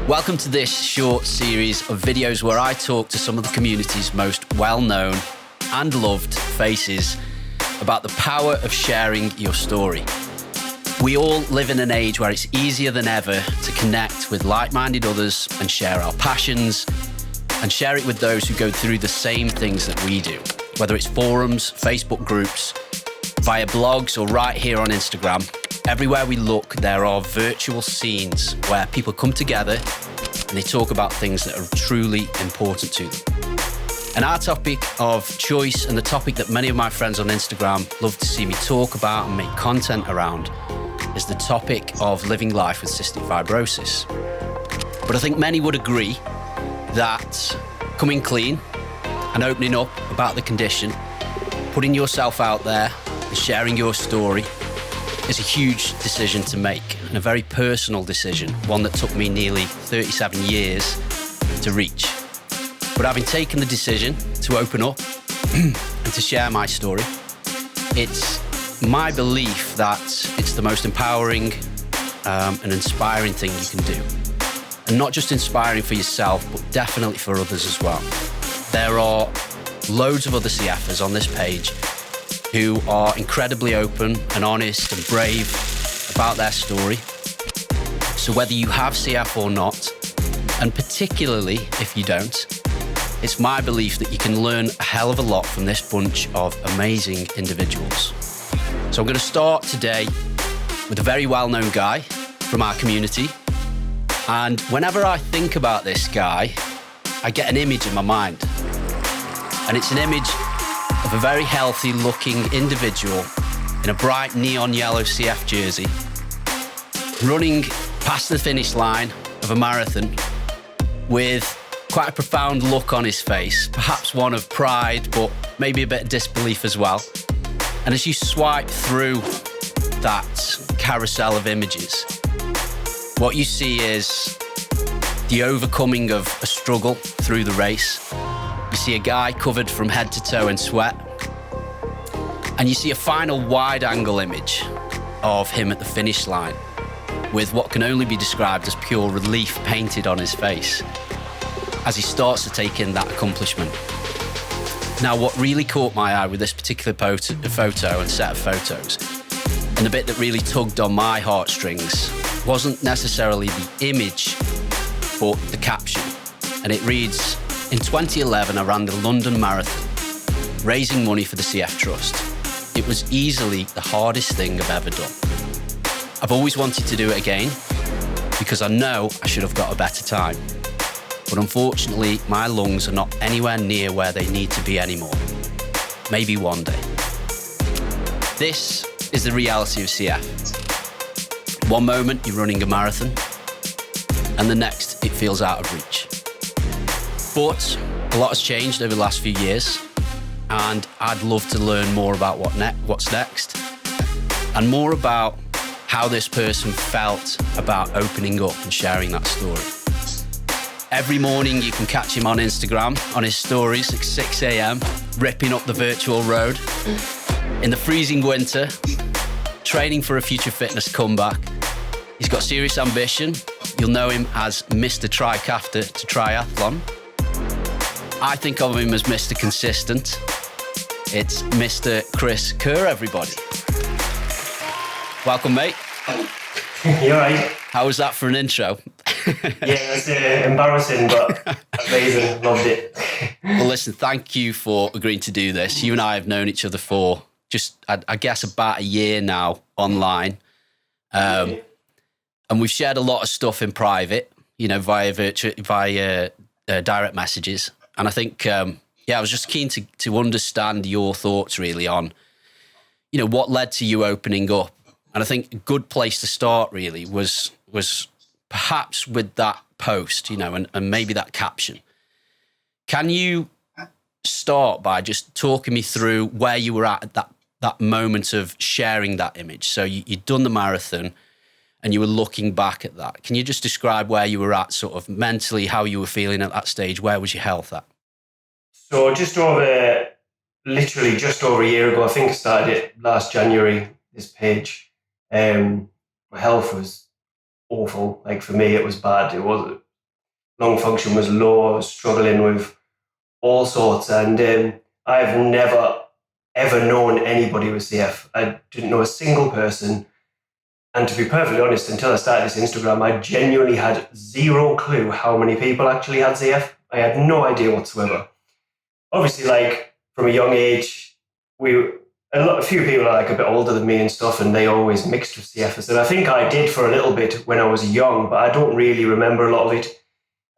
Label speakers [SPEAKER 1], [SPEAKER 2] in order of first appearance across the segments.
[SPEAKER 1] Welcome to this short series of videos where I talk to some of the community's most well-known and loved faces about the power of sharing your story. We all live in an age where it's easier than ever to connect with like-minded others and share our passions and share it with those who go through the same things that we do, whether it's forums, Facebook groups, via blogs, or right here on Instagram. Everywhere we look, there are virtual scenes where people come together and they talk about things that are truly important to them. And our topic of choice, and the topic that many of my friends on Instagram love to see me talk about and make content around, is the topic of living life with cystic fibrosis. But I think many would agree that coming clean and opening up about the condition, putting yourself out there and sharing your story is a huge decision to make, and a very personal decision, one that took me nearly 37 years to reach. But having taken the decision to open up and to share my story, it's my belief that it's the most empowering and inspiring thing you can do. And not just inspiring for yourself, but definitely for others as well. There are loads of other CFers on this page who are incredibly open and honest and brave about their story. So whether you have CF or not, and particularly if you don't, it's my belief that you can learn a hell of a lot from this bunch of amazing individuals. So I'm going to start today with a very well-known guy from our community. And whenever I think about this guy, I get an image in my mind. And it's an image of a very healthy looking individual in a bright neon yellow CF jersey, running past the finish line of a marathon with quite a profound look on his face, perhaps one of pride, but maybe a bit of disbelief as well. And as you swipe through that carousel of images, what you see is the overcoming of a struggle through the race. You see a guy covered from head to toe in sweat. And you see a final wide-angle image of him at the finish line with what can only be described as pure relief painted on his face as he starts to take in that accomplishment. Now, what really caught my eye with this particular photo and set of photos, and the bit that really tugged on my heartstrings, wasn't necessarily the image, but the caption. And it reads, "In 2011, I ran the London Marathon, raising money for the CF Trust. It was easily the hardest thing I've ever done. I've always wanted to do it again because I know I should have got a better time. But unfortunately, my lungs are not anywhere near where they need to be anymore. Maybe one day." This is the reality of CF. One moment you're running a marathon, and the next it feels out of reach. But a lot has changed over the last few years, and I'd love to learn more about what's next, and more about how this person felt about opening up and sharing that story. Every morning you can catch him on Instagram, on his stories at 6 a.m, ripping up the virtual road. In the freezing winter, training for a future fitness comeback. He's got serious ambition. You'll know him as Mr. Trikafta to triathlon. I think of him as Mr. Consistent. It's Mr. Chris Kerr, everybody. Welcome, mate.
[SPEAKER 2] You all right?
[SPEAKER 1] How was that for an intro?
[SPEAKER 2] Yeah, it's embarrassing, but amazing. Loved it.
[SPEAKER 1] Well, listen, thank you for agreeing to do this. You and I have known each other for just, I guess, about a year now online. And we've shared a lot of stuff in private, you know, via direct messages. And I think, I was just keen to understand your thoughts really on, you know, what led to you opening up. And I think a good place to start really was perhaps with that post, you know, and maybe that caption. Can you start by just talking me through where you were at that moment of sharing that image? So you'd done the marathon and you were looking back at that. Can you just describe where you were at sort of mentally, how you were feeling at that stage? Where was your health at?
[SPEAKER 2] So literally just over a year ago, I think I started it last January, this page. My health was awful. Like for me, it was bad. It was lung function was low. I was struggling with all sorts. And I've never, ever known anybody with CF. I didn't know a single person. And to be perfectly honest, until I started this Instagram, I genuinely had zero clue how many people actually had CF. I had no idea whatsoever. Obviously, like from a young age, a few people are like a bit older than me and stuff, and they always mixed with CF. And I think I did for a little bit when I was young, but I don't really remember a lot of it.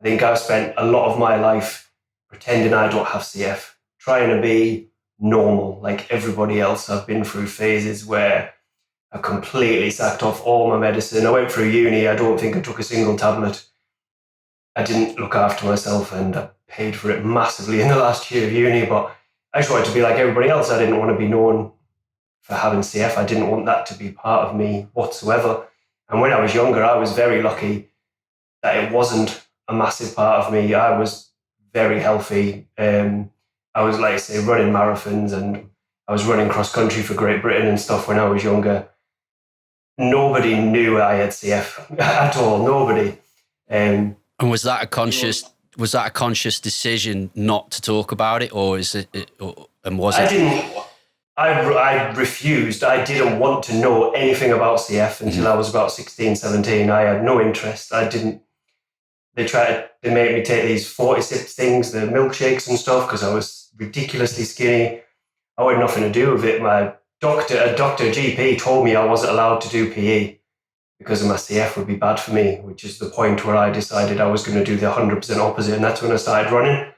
[SPEAKER 2] I think I've spent a lot of my life pretending I don't have CF, trying to be normal like everybody else. I've been through phases where I completely sacked off all my medicine. I went through uni. I don't think I took a single tablet. I didn't look after myself, and I paid for it massively in the last year of uni, but I just wanted to be like everybody else. I didn't want to be known for having CF. I didn't want that to be part of me whatsoever. And when I was younger, I was very lucky that it wasn't a massive part of me. I was very healthy. I was, like I say, running marathons, and I was running cross country for Great Britain and stuff when I was younger. Nobody knew I had CF at all. Nobody.
[SPEAKER 1] And was that a conscious decision not to talk about it, or is it?
[SPEAKER 2] I refused. I didn't want to know anything about CF until I was about 16, 17. I had no interest. I didn't. They made me take these 40-sip things, the milkshakes and stuff, because I was ridiculously skinny. I had nothing to do with it. A GP told me I wasn't allowed to do PE because my CF would be bad for me, which is the point where I decided I was going to do the 100% opposite, and that's when I started running.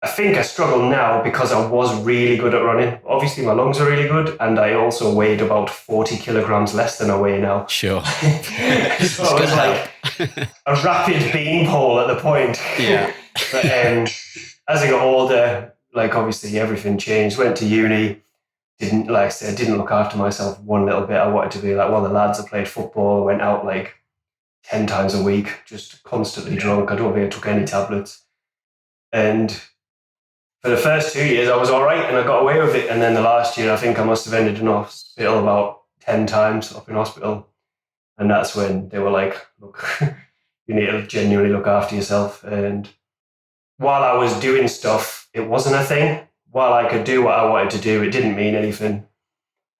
[SPEAKER 2] I think I struggle now because I was really good at running. Obviously, my lungs are really good, and I also weighed about 40 kilograms less than I weigh now.
[SPEAKER 1] Sure.
[SPEAKER 2] So it was like a rapid beanpole at the point.
[SPEAKER 1] Yeah.
[SPEAKER 2] But as I got older, like obviously everything changed. Went to uni. Didn't look after myself one little bit. I wanted to be like one of the lads. I played football. I went out like 10 times a week, just constantly drunk. I don't think I took any tablets. And for the first 2 years, I was all right and I got away with it. And then the last year, I think I must have ended in hospital about 10 times up in hospital. And that's when they were like, look, you need to genuinely look after yourself. And while I was doing stuff, it wasn't a thing. While I could do what I wanted to do, it didn't mean anything.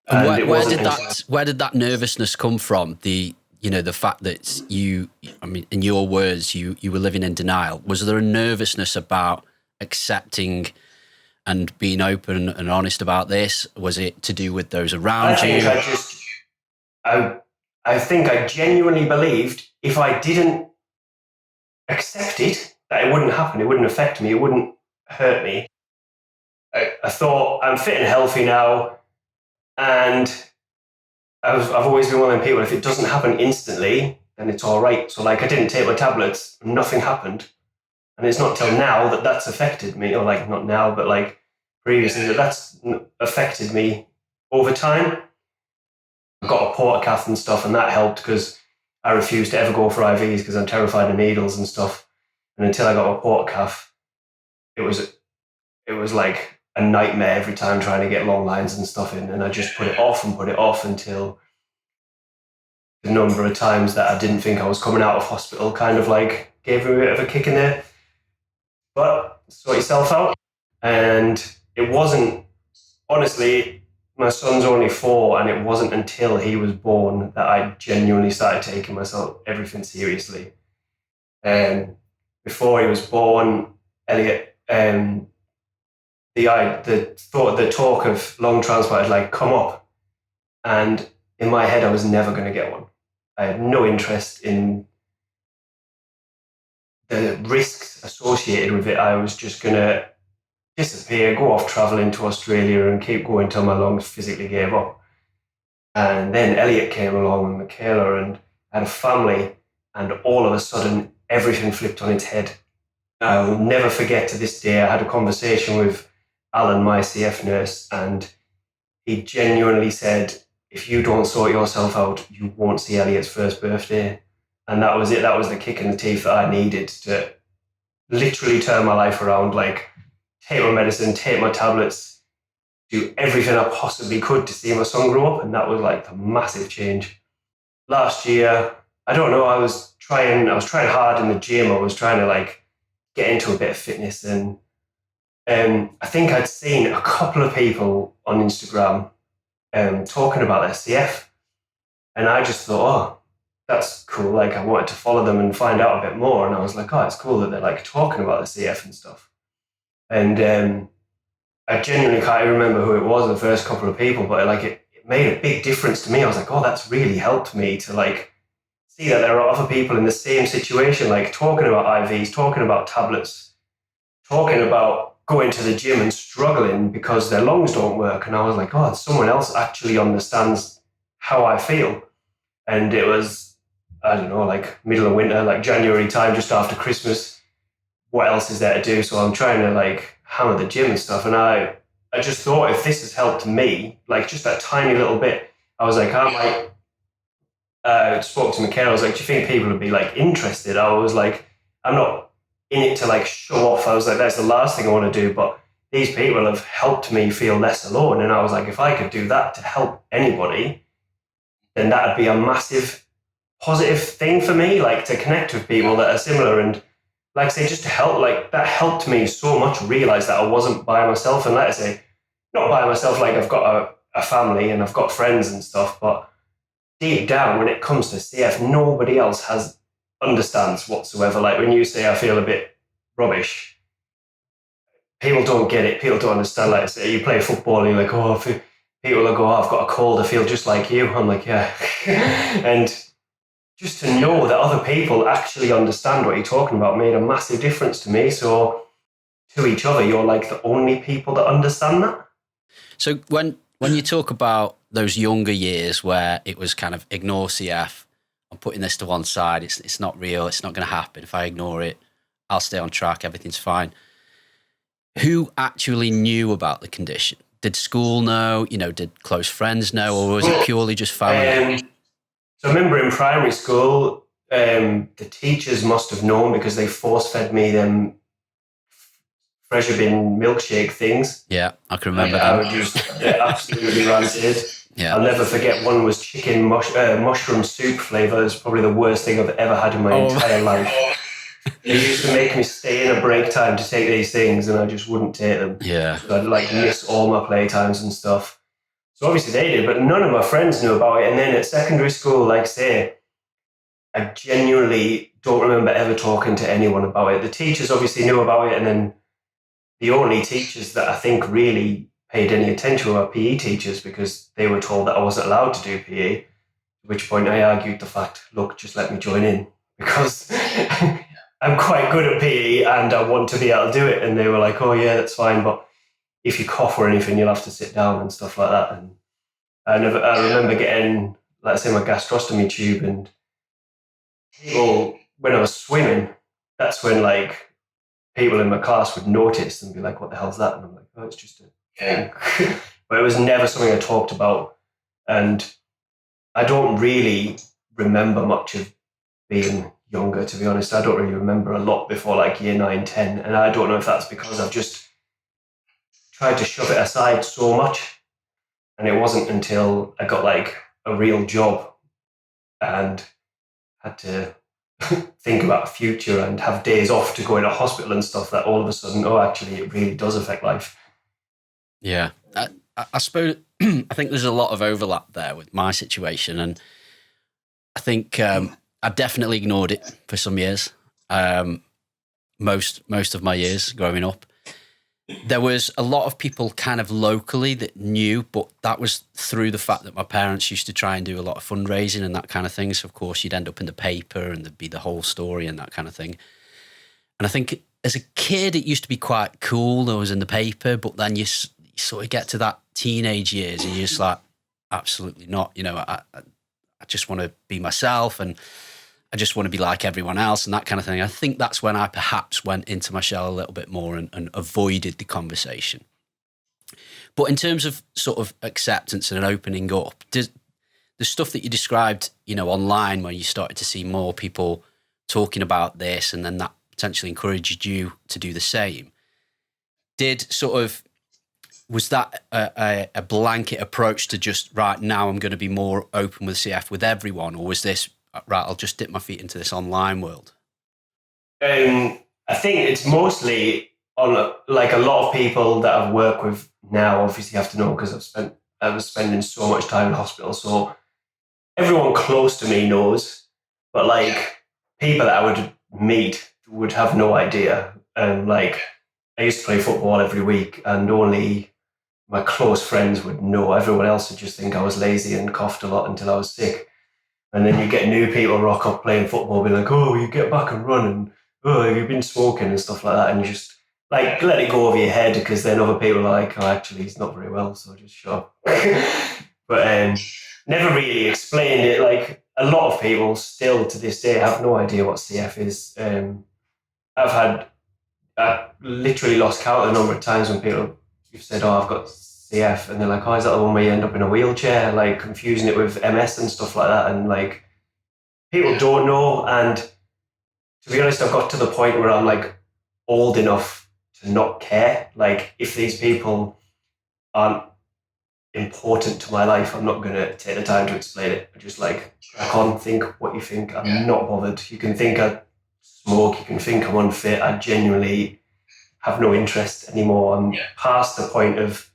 [SPEAKER 1] And where did that nervousness come from? The fact that in your words, you were living in denial. Was there a nervousness about accepting and being open and honest about this? Was it to do with those around you?
[SPEAKER 2] I think I genuinely believed if I didn't accept it, that it wouldn't happen. It wouldn't affect me. It wouldn't hurt me. I thought, I'm fit and healthy now, and I've always been one of them people, if it doesn't happen instantly, then it's all right. So like I didn't take my tablets, nothing happened. And it's not till now that that's affected me, or like not now, but like previously that's affected me over time. I got a portacath and stuff, and that helped because I refused to ever go for IVs because I'm terrified of needles and stuff. And until I got a portacath, it was like a nightmare every time trying to get long lines and stuff in. And I just put it off until the number of times that I didn't think I was coming out of hospital kind of like gave me a bit of a kick in there. But sort yourself out. And it wasn't, honestly, my son's only 4, and it wasn't until he was born that I genuinely started taking everything seriously. Before he was born, Elliot, the talk of lung transplant had like come up, and in my head I was never going to get one. I had no interest in the risks associated with it. I was just going to disappear, go off traveling to Australia and keep going till my lungs physically gave up. And then Elliot came along and Michaela, and I had a family, and all of a sudden everything flipped on its head. I'll never forget to this day, I had a conversation with Alan, my CF nurse, and he genuinely said, if you don't sort yourself out, you won't see Elliot's first birthday. And that was it. That was the kick in the teeth that I needed to literally turn my life around, like take my medicine, take my tablets, do everything I possibly could to see my son grow up. And that was like a massive change. Last year, I don't know, I was trying hard in the gym. I was trying to like get into a bit of fitness, and I think I'd seen a couple of people on Instagram talking about their CF, and I just thought, oh, that's cool. Like I wanted to follow them and find out a bit more, and I was like, oh, it's cool that they're like talking about the CF and stuff. And I genuinely can't even remember who it was, the first couple of people, but like it made a big difference to me. I was like, oh, that's really helped me to like see that there are other people in the same situation, like talking about IVs, talking about tablets, talking about going to the gym and struggling because their lungs don't work. And I was like, oh, someone else actually understands how I feel. And it was, I don't know, like middle of winter, like January time, just after Christmas. What else is there to do? So I'm trying to like hammer the gym and stuff. And I just thought, if this has helped me, like just that tiny little bit, I was like, I spoke to Michaela. I was like, do you think people would be like interested? I was like, I'm not in it to like show off. I was like, that's the last thing I want to do. But these people have helped me feel less alone. And I was like, if I could do that to help anybody, then that would be a massive positive thing for me, like to connect with people that are similar. And like I say, just to help, like that helped me so much realize that I wasn't by myself. And like I say, not by myself, like I've got a family and I've got friends and stuff, but deep down, when it comes to CF, nobody else understands whatsoever. Like when you say I feel a bit rubbish, people don't get it. People don't understand. Like say you play football and you're like, oh, people will go, oh, I've got a cold. I feel just like you. I'm like, yeah. And just to know that other people actually understand what you're talking about made a massive difference to me. So to each other, you're like the only people that understand that.
[SPEAKER 1] So when you talk about those younger years where it was kind of ignore CF, I'm putting this to one side, it's not real, it's not going to happen. If I ignore it, I'll stay on track, everything's fine. Who actually knew about the condition? Did school know? Did close friends know? Or was it purely just family?
[SPEAKER 2] So I remember in primary school, the teachers must have known because they force-fed me them Fresh Bin milkshake things.
[SPEAKER 1] Yeah, I can remember
[SPEAKER 2] that. I would just absolutely rancid. Yeah. I'll never forget one was chicken mushroom soup flavour. It's probably the worst thing I've ever had in my entire life. They used to make me stay in a break time to take these things and I just wouldn't take them.
[SPEAKER 1] Yeah.
[SPEAKER 2] So I'd like miss all my playtimes and stuff. So obviously they did, but none of my friends knew about it. And then at secondary school, like say, I genuinely don't remember ever talking to anyone about it. The teachers obviously knew about it, and then the only teachers that I think really paid any attention were PE teachers because they were told that I wasn't allowed to do PE, at which point I argued the fact, look, just let me join in because I'm quite good at PE and I want to be able to do it. And they were like, oh yeah, that's fine, but if you cough or anything, you'll have to sit down and stuff like that. And I remember getting, let's say, my gastrostomy tube, and people, when I was swimming, that's when like people in my class would notice and be like, what the hell's that? And I'm like, oh, it's just a thing. But it was never something I talked about. And I don't really remember much of being younger, to be honest. I don't really remember a lot before like year 9, 10. And I don't know if that's because I've just tried to shove it aside so much. And it wasn't until I got like a real job and had to think about a future and have days off to go into hospital and stuff that all of a sudden, oh, actually, it really does affect life.
[SPEAKER 1] Yeah. I suppose, I think there's a lot of overlap there with my situation. And I think I definitely ignored it for some years, most of my years growing up. There was a lot of people kind of locally that knew, but that was through the fact that my parents used to try and do a lot of fundraising and that kind of thing. So, of course, you'd end up in the paper and there'd be the whole story and that kind of thing. And I think as a kid, it used to be quite cool that it was in the paper, but then you sort of get to that teenage years and you're just like, absolutely not. I just want to be myself and I just want to be like everyone else and that kind of thing. I think that's when I perhaps went into my shell a little bit more and avoided the conversation. But in terms of sort of acceptance and opening up, the stuff that you described, online where you started to see more people talking about this and then that potentially encouraged you to do the same, was that a blanket approach to just, right, now I'm going to be more open with CF with everyone? Or was this right, I'll just dip my feet into this online world?
[SPEAKER 2] I think it's mostly on like a lot of people that I've worked with now. Obviously, have to know because I was spending so much time in hospital. So everyone close to me knows, but like people that I would meet would have no idea. Like I used to play football every week, and only my close friends would know. Everyone else would just think I was lazy and coughed a lot until I was sick. And then you get new people rock up playing football, be like, "Oh, you get back and run," and "Oh, have you been smoking?" and stuff like that. And you just like let it go over your head because then other people are like, "Oh, actually, he's not very well, so just shut up." But never really explained it. Like a lot of people still to this day have no idea what CF is. I literally lost count the number of times when people have said, "Oh, I've got CF," and they're like, "Oh, is that the one where you end up in a wheelchair?" Like confusing it with MS and stuff like that. And like people don't know. And to be honest, I've got to the point where I'm like old enough to not care. Like if these people aren't important to my life, I'm not going to take the time to explain it. I just like crack on, think what you think. I'm not bothered. You can think I smoke, you can think I'm unfit. I genuinely have no interest anymore. I'm past the point of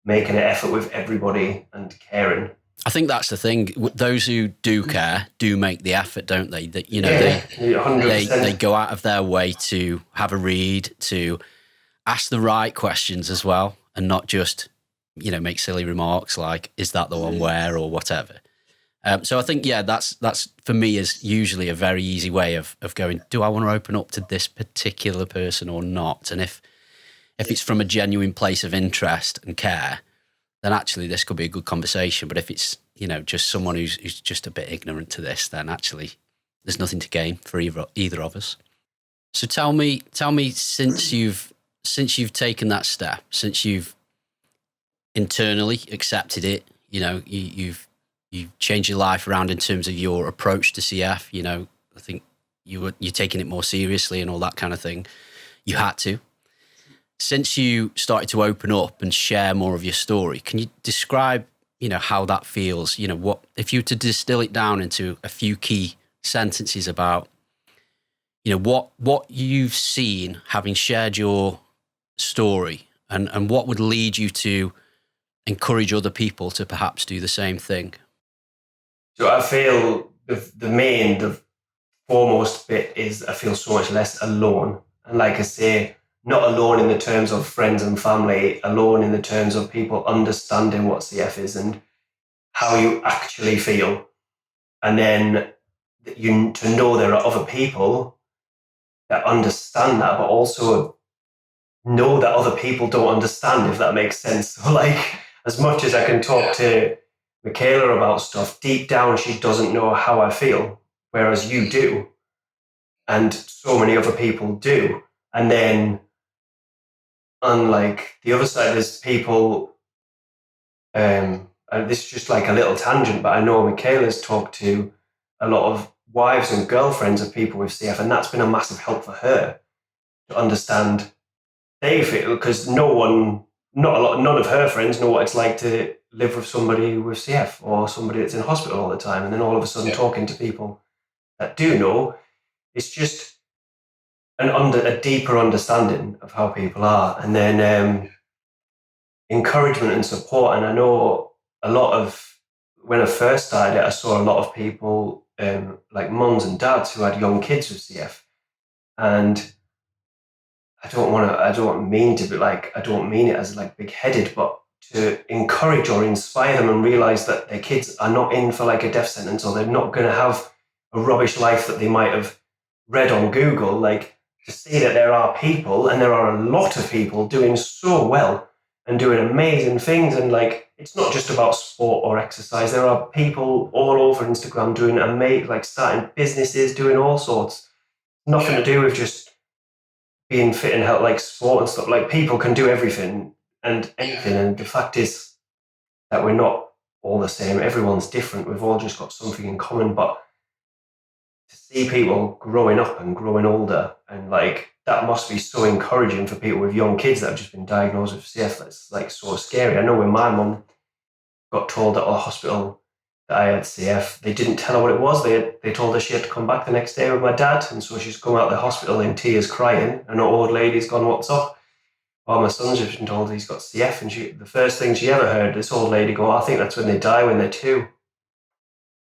[SPEAKER 2] making an effort with everybody and caring.
[SPEAKER 1] I think that's the thing. Those who do care do make the effort, don't they? That they go out of their way to have a read, to ask the right questions as well, and not just make silly remarks like, "Is that the one where?" or whatever. So I think that's for me is usually a very easy way of going, do I want to open up to this particular person or not? And if it's from a genuine place of interest and care, then actually this could be a good conversation. But if it's, just someone who's just a bit ignorant to this, then actually there's nothing to gain for either of us. So tell me, since you've taken that step, since you've internally accepted it, you've changed your life around in terms of your approach to CF. I think you're taking it more seriously and all that kind of thing. You had to. Since you started to open up and share more of your story, can you describe, how that feels? What if you were to distill it down into a few key sentences about, what you've seen having shared your story, and what would lead you to encourage other people to perhaps do the same thing?
[SPEAKER 2] So I feel the foremost bit is I feel so much less alone. And like I say, not alone in the terms of friends and family, alone in the terms of people understanding what CF is and how you actually feel. And then to know there are other people that understand that, but also know that other people don't understand, if that makes sense. So like, as much as I can talk to Michaela about stuff, deep down she doesn't know how I feel, whereas you do. And so many other people do. And then on like the other side, there's people, and this is just like a little tangent, but I know Michaela's talked to a lot of wives and girlfriends of people with CF, and that's been a massive help for her to understand they feel, because none of her friends know what it's like to live with somebody with CF or somebody that's in hospital all the time. And then all of a sudden talking to people that do know, it's just a deeper understanding of how people are. And then encouragement and support. And I know a lot of, when I first started it, I saw a lot of people like mums and dads who had young kids with CF. And I don't mean it as like big-headed, but to encourage or inspire them and realize that their kids are not in for like a death sentence, or they're not going to have a rubbish life that they might have read on Google. Like, to see that there are people, and there are a lot of people doing so well and doing amazing things. And like, it's not just about sport or exercise. There are people all over Instagram doing amazing, like starting businesses, doing all sorts. Nothing to do with just being fit and health, like sport and stuff. Like, people can do everything and anything. And the fact is that we're not all the same. Everyone's different. We've all just got something in common. But to see people growing up and growing older, and like, that must be so encouraging for people with young kids that have just been diagnosed with CF. That's like so scary. I know when my mum got told at our hospital that I had CF. They didn't tell her what it was. They told her she had to come back the next day with my dad, and so she's come out of the hospital in tears crying, and an old lady's gone, "What's up?" Well, my son's just been told he's got CF, and the first thing she ever heard, this old lady go, "I think that's when they die, when they're 2."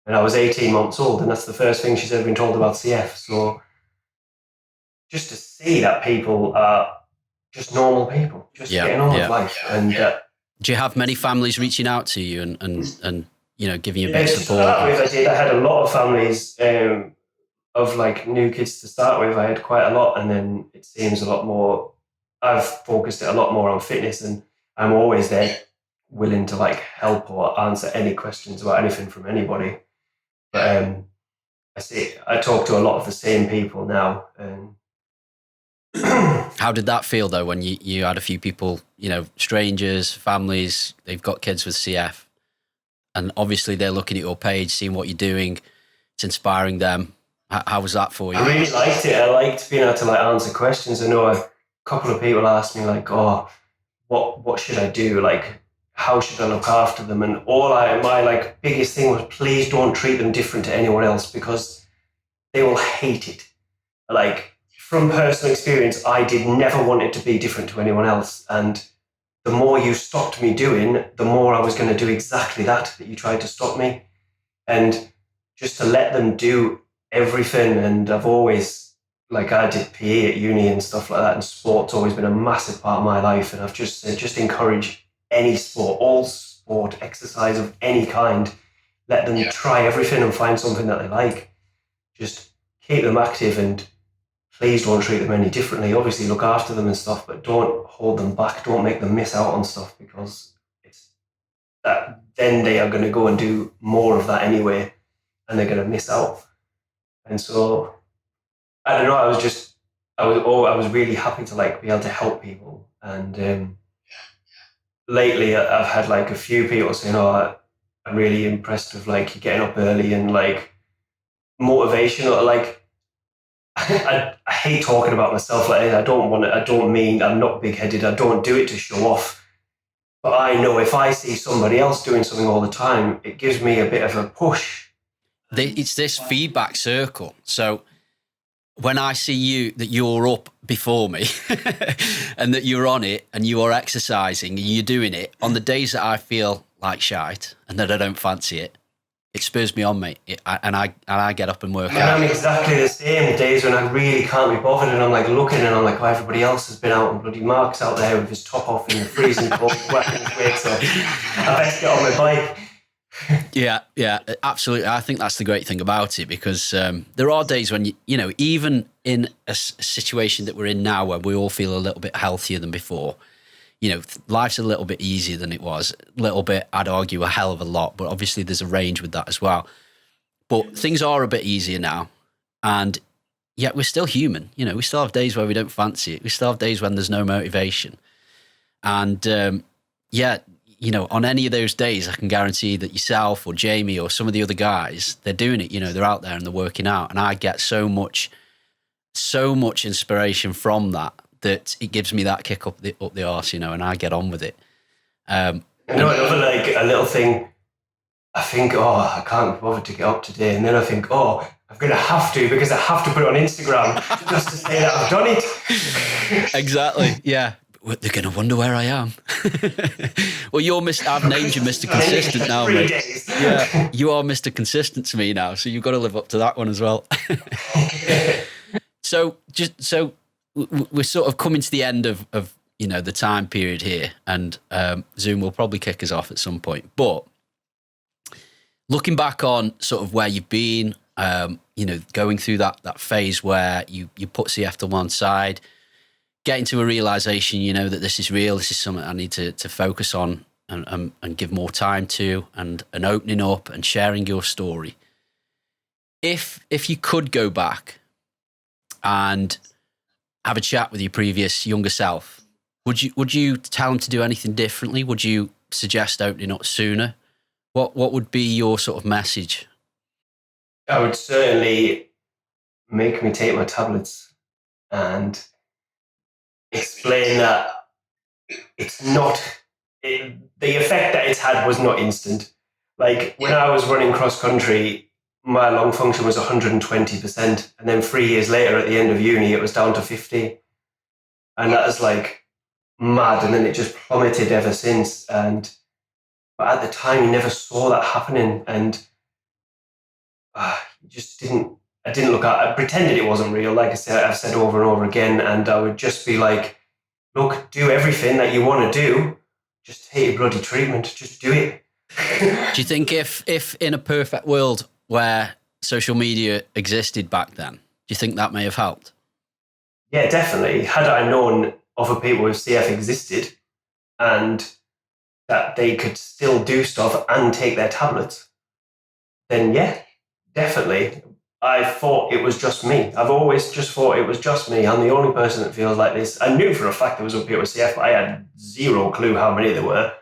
[SPEAKER 2] And I was 18 months old, and that's the first thing she's ever been told about CF. So just to see that people are just normal people, just getting on with life. And
[SPEAKER 1] do you have many families reaching out to you and giving you a bit of support?
[SPEAKER 2] I had a lot of families of like new kids to start with. I had quite a lot, and then it seems a lot more. I've focused it a lot more on fitness, and I'm always there, willing to like help or answer any questions about anything from anybody. But I talk to a lot of the same people now. And
[SPEAKER 1] how did that feel though when you had a few people, strangers, families, they've got kids with CF, and obviously they're looking at your page, seeing what you're doing, it's inspiring them. How was that for you?
[SPEAKER 2] I really liked it. I liked being able to like answer questions. I know a couple of people asked me like, "Oh, what should I do? Like, how should I look after them?" And my like biggest thing was, please don't treat them different to anyone else, because they will hate it. Like, from personal experience, I did never want it to be different to anyone else. And the more you stopped me doing, the more I was going to do exactly that you tried to stop me. And just to let them do everything. And I've always, like, I did PE at uni and stuff like that, and sport's always been a massive part of my life. And I've just said, just encourage any sport, all sport, exercise of any kind. Let them try everything and find something that they like. Just keep them active, and please don't treat them any differently. Obviously look after them and stuff, but don't hold them back. Don't make them miss out on stuff, because it's that then they are going to go and do more of that anyway, and they're going to miss out. And so I don't know, I was really happy to like be able to help people. And lately I've had like a few people saying, "Oh, I'm really impressed with like you getting up early," and like motivation, or like I hate talking about myself like this. I'm not big-headed. I don't do it to show off. But I know if I see somebody else doing something all the time, it gives me a bit of a push.
[SPEAKER 1] It's this feedback circle. So when I see that you're up before me and that you're on it and you are exercising and you're doing it on the days that I feel like shite and that I don't fancy it, it spurs me on, mate. And I get up and work out.
[SPEAKER 2] I'm exactly the same. Days when I really can't be bothered, and I'm like looking, and I'm like, "Oh, everybody else has been out, and bloody Mark's out there with his top off in the freezing cold, whacking his weights up. I best get on my bike."
[SPEAKER 1] Yeah, absolutely. I think that's the great thing about it, because there are days when even in a situation that we're in now, where we all feel a little bit healthier than before. Life's a little bit easier than it was. A little bit, I'd argue, a hell of a lot, but obviously there's a range with that as well. But things are a bit easier now, and yet we're still human. We still have days where we don't fancy it. We still have days when there's no motivation. And on any of those days, I can guarantee that yourself or Jamie or some of the other guys, they're doing it. They're out there and they're working out, and I get so much inspiration from that it gives me that kick up the arse, and I get on with it.
[SPEAKER 2] Another like a little thing, I think, I can't be bothered to get up today, and then I think, I'm going to have to, because I have to put it on Instagram just to say that I've done it.
[SPEAKER 1] Exactly, yeah. They're going to wonder where I am. Well, I've named you Mr. Consistent now, mate. Yeah, you are Mr. Consistent to me now, so you've got to live up to that one as well. So we're sort of coming to the end of the time period here, and Zoom will probably kick us off at some point. But looking back on sort of where you've been, going through that phase where you put CF to one side, getting to a realization, that this is real, this is something I need to focus on and give more time to, and opening up and sharing your story. If you could go back and have a chat with your previous younger self, would you tell him to do anything differently? Would you suggest opening up sooner? What would be your sort of message?
[SPEAKER 2] I would certainly make me take my tablets and explain that it's not, the effect that it's had was not instant. Like when I was running cross country, my lung function was 120%. And then 3 years later at the end of uni, it was down to 50. And that was like mad. And then it just plummeted ever since. But at the time, you never saw that happening. And just didn't, I didn't look at, I pretended it wasn't real. Like I said, I've said over and over again. And I would just be like, look, do everything that you want to do. Just take your bloody treatment. Just do it.
[SPEAKER 1] Do you think if in a perfect world where social media existed back then, do you think that may have helped?
[SPEAKER 2] Yeah, definitely. Had I known other people with CF existed and that they could still do stuff and take their tablets, then yeah, definitely. I thought it was just me. I've always just thought it was just me. I'm the only person that feels like this. I knew for a fact there was other people with CF, but I had zero clue how many there were.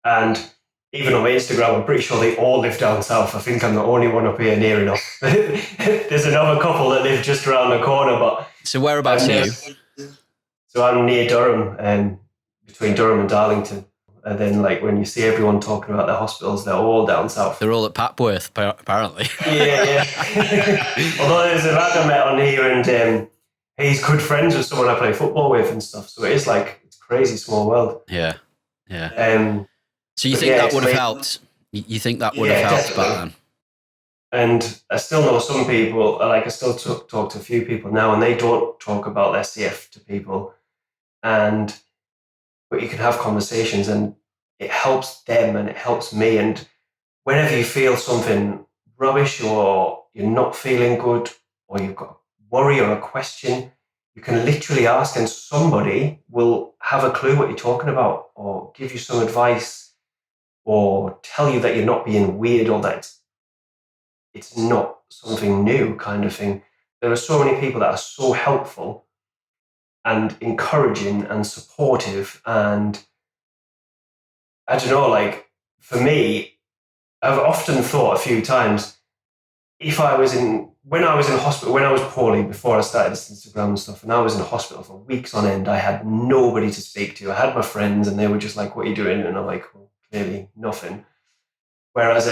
[SPEAKER 2] And even on my Instagram, I'm pretty sure they all live down south. I think I'm the only one up here near enough. There's another couple that live just around the corner. But
[SPEAKER 1] so whereabouts are you?
[SPEAKER 2] So I'm near Durham, between Durham and Darlington. And then, like, when you see everyone talking about their hospitals, they're all down south.
[SPEAKER 1] They're all at Papworth, apparently.
[SPEAKER 2] Yeah. Although there's a lad I met on here, and he's good friends with someone I play football with and stuff. So it is like, it's a crazy small world.
[SPEAKER 1] Yeah. So you think that would have helped? You think that would have helped back then?
[SPEAKER 2] And I still know some people, like I still talk to a few people now, and they don't talk about their CF to people. But you can have conversations, and it helps them and it helps me. And whenever you feel something rubbish, or you're not feeling good, or you've got a worry or a question, you can literally ask, and somebody will have a clue what you're talking about, or give you some advice, or tell you that you're not being weird, or that it's not something new kind of thing. There are so many people that are so helpful and encouraging and supportive. And I don't know, like, for me, I've often thought a few times, when I was in hospital, when I was poorly, before I started this Instagram and stuff, and I was in hospital for weeks on end, I had nobody to speak to. I had my friends, and they were just like, what are you doing? And I'm like, well, clearly nothing. Whereas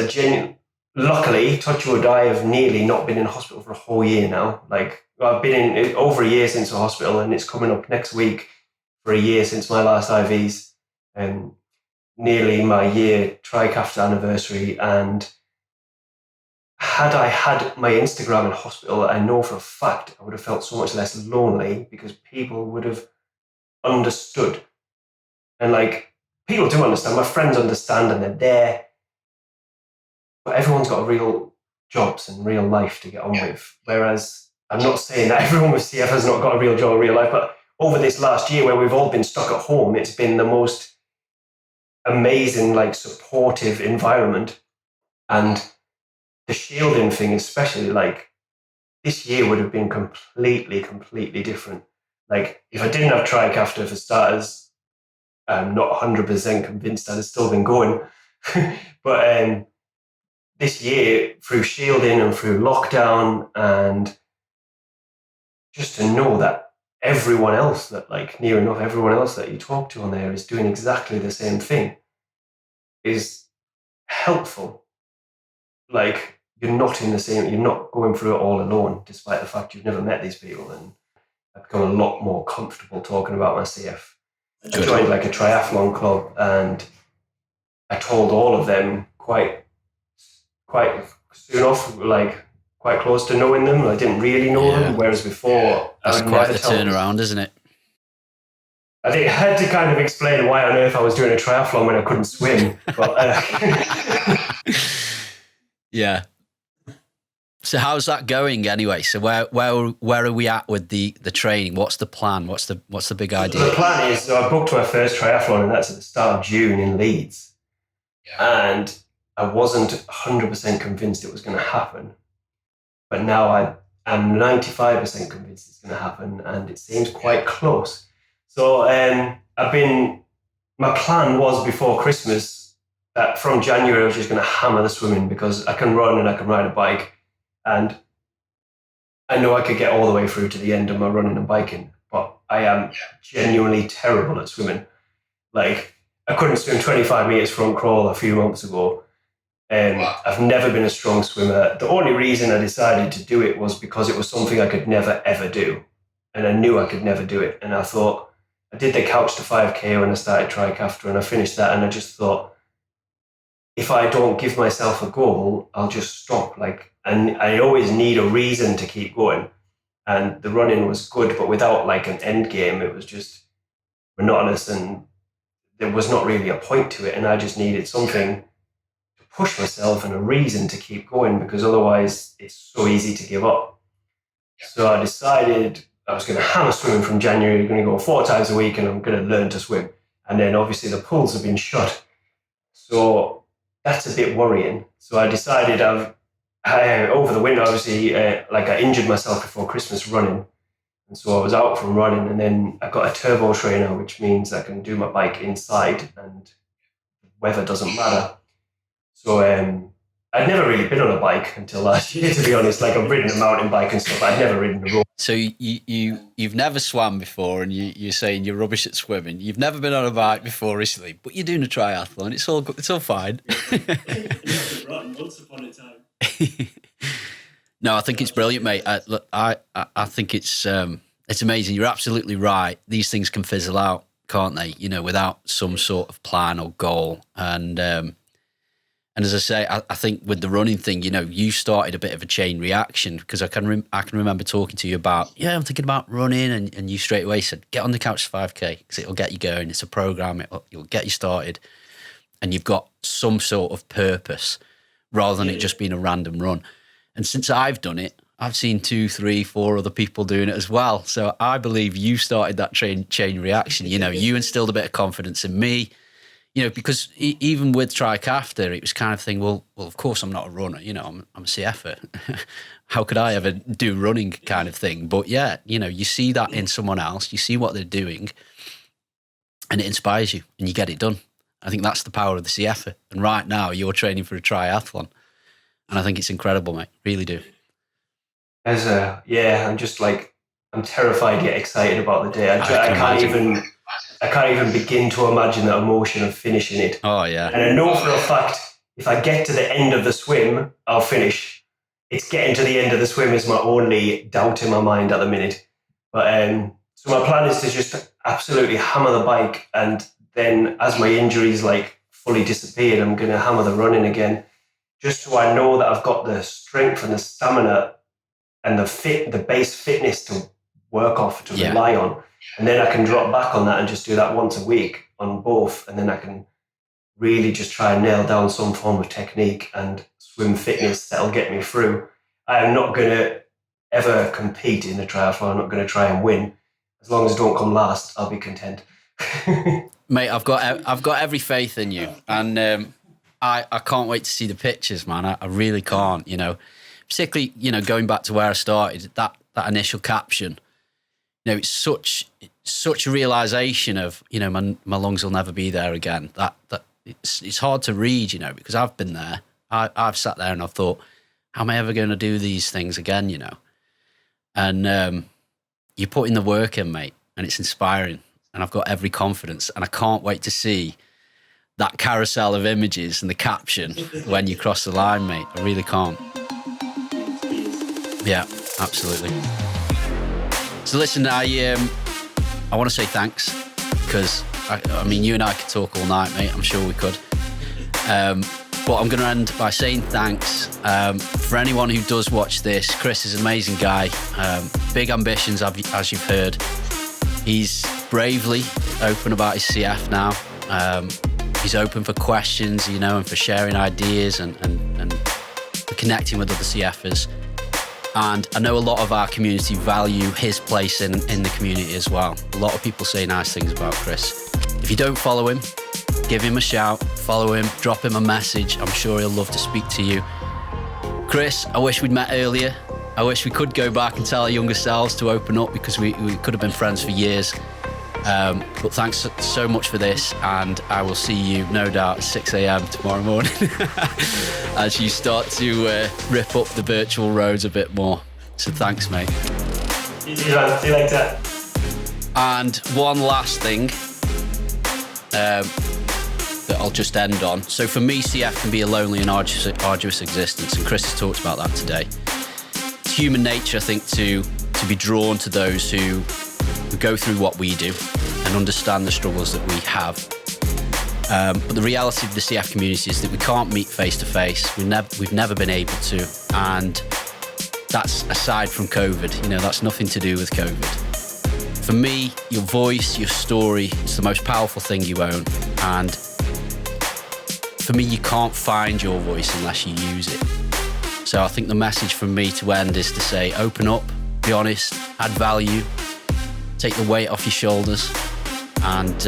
[SPEAKER 2] luckily, touch wood, I have nearly not been in hospital for a whole year now. Like, I've been in over a year since the hospital, and it's coming up next week for a year since my last IVs, and nearly my year Trikafta anniversary. And had I had my Instagram in hospital, I know for a fact I would have felt so much less lonely, because people would have understood. And like, people do understand. My friends understand, and they're there. But everyone's got real jobs and real life to get on with. Whereas I'm not saying that everyone with CF has not got a real job or real life, but over this last year where we've all been stuck at home, it's been the most amazing, like, supportive environment. And the shielding thing, especially, like, this year would have been completely different. Like, if I didn't have Trikafta for starters, I'm not 100% convinced I'd have still been going. But this year, through shielding and through lockdown, and just to know that everyone else that, like, near enough everyone else that you talk to on there is doing exactly the same thing, is helpful. Like, you're not going through it all alone, despite the fact you've never met these people. And I've become a lot more comfortable talking about my CF. I joined like a triathlon club, and I told all of them quite soon off, like quite close to knowing them. I didn't really know them, whereas before
[SPEAKER 1] that's quite the turnaround, isn't it?
[SPEAKER 2] I think I had to kind of explain why on earth I was doing a triathlon when I couldn't swim. But
[SPEAKER 1] yeah. So how's that going anyway? So where are we at with the training? What's the plan? What's the big idea?
[SPEAKER 2] The plan is, so I booked my first triathlon, and that's at the start of June in Leeds. Yeah. And I wasn't 100% convinced it was going to happen. But now I am 95% convinced it's going to happen, and it seems quite close. So my plan was before Christmas that from January I was just going to hammer the swimming, because I can run and I can ride a bike, and I know I could get all the way through to the end of my running and biking, but I am genuinely terrible at swimming. Like, I couldn't swim 25 meters front crawl a few months ago, I've never been a strong swimmer. The only reason I decided to do it was because it was something I could never, ever do. And I knew I could never do it. And I thought, I did the couch to 5K when I started Trikafta, and I finished that. And I just thought, if I don't give myself a goal, I'll just stop. And I always need a reason to keep going. And the running was good, but without like an end game, it was just monotonous and there was not really a point to it. And I just needed something to push myself and a reason to keep going, because otherwise it's so easy to give up. So I decided I was going to hammer swimming from January. I'm going to go 4 times a week and I'm going to learn to swim. And then obviously the pools have been shut. So that's a bit worrying. So I decided over the winter, obviously, I injured myself before Christmas running. And so I was out from running, and then I got a turbo trainer, which means I can do my bike inside and the weather doesn't matter. So I'd never really been on a bike until last year, to be honest. I've ridden a mountain bike and stuff, but I'd never ridden a road.
[SPEAKER 1] So you've never swam before, and you're saying you're rubbish at swimming. You've never been on a bike before recently, but you're doing a triathlon. It's all fine. Once upon a time. No, I think it's brilliant, mate. I think it's amazing. You're absolutely right. These things can fizzle out, can't they? Without some sort of plan or goal. And as I say, I think with the running thing, you started a bit of a chain reaction, because I can remember talking to you about, I'm thinking about running, and you straight away said, get on the couch 5K, because it'll get you going. It's a program. It'll get you started, and you've got some sort of purpose rather than it just being a random run. And since I've done it, I've seen 2, 3, 4 other people doing it as well. So I believe you started that chain reaction. You instilled a bit of confidence in me. Because even with Trikafta, it was kind of thing, well, of course I'm not a runner, I'm a CFer. How could I ever do running kind of thing? But yeah, you see that in someone else, you see what they're doing, and it inspires you and you get it done. I think that's the power of the CFer. And right now you're training for a triathlon. And I think it's incredible, mate. Really do.
[SPEAKER 2] I'm just I'm terrified yet excited about the day. I can't even begin to imagine the emotion of finishing it.
[SPEAKER 1] Oh, yeah.
[SPEAKER 2] And I know for a fact, if I get to the end of the swim, I'll finish. It's getting to the end of the swim is my only doubt in my mind at the minute. But so my plan is to just absolutely hammer the bike. And then as my injuries fully disappeared, I'm going to hammer the running again, just so I know that I've got the strength and the stamina and the base fitness to work off, to rely on. And then I can drop back on that and just do that once a week on both. And then I can really just try and nail down some form of technique and swim fitness that'll get me through. I am not going to ever compete in a triathlon. I'm not going to try and win. As long as I don't come last, I'll be content.
[SPEAKER 1] Mate, I've got every faith in you. And I can't wait to see the pictures, man. I really can't, particularly, going back to where I started, that initial caption. It's such a realization of, my lungs will never be there again. That it's hard to read, because I've been there. I've sat there and I've thought, how am I ever going to do these things again, And you're putting the work in, mate, and it's inspiring. And I've got every confidence, and I can't wait to see that carousel of images and the caption when you cross the line, mate. I really can't. Yeah, absolutely. So listen, I want to say thanks, because I mean, you and I could talk all night, mate. I'm sure we could. But I'm going to end by saying thanks. For anyone who does watch this, Chris is an amazing guy. Big ambitions, as you've heard. He's bravely open about his CF now. He's open for questions, and for sharing ideas and for connecting with other CFers. And I know a lot of our community value his place in the community as well. A lot of people say nice things about Chris. If you don't follow him, give him a shout, follow him, drop him a message. I'm sure he'll love to speak to you. Chris, I wish we'd met earlier. I wish we could go back and tell our younger selves to open up, because we could have been friends for years. But thanks so much for this, and I will see you, no doubt, at 6 a.m. tomorrow morning as you start to rip up the virtual roads a bit more. So thanks, mate.
[SPEAKER 2] See you later.
[SPEAKER 1] And one last thing that I'll just end on. So for me, CF can be a lonely and arduous existence, and Chris has talked about that today. It's human nature, I think, to be drawn to those who go through what we do and understand the struggles that we have. But the reality of the CF community is that we can't meet face to face. We've never been able to, and that's aside from COVID. You know, that's nothing to do with COVID. For me, your voice, your story, is the most powerful thing you own. And for me, you can't find your voice unless you use it. So I think the message from me to end is to say, open up, be honest, add value, take the weight off your shoulders. And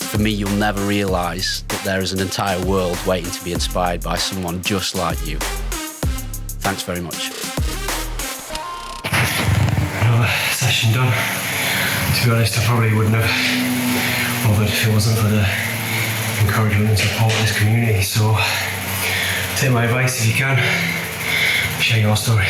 [SPEAKER 1] for me, you'll never realise that there is an entire world waiting to be inspired by someone just like you. Thanks very much.
[SPEAKER 2] Another session done. To be honest, I probably wouldn't have bothered if it wasn't for the encouragement and support of this community. So take my advice if you can. Share your story.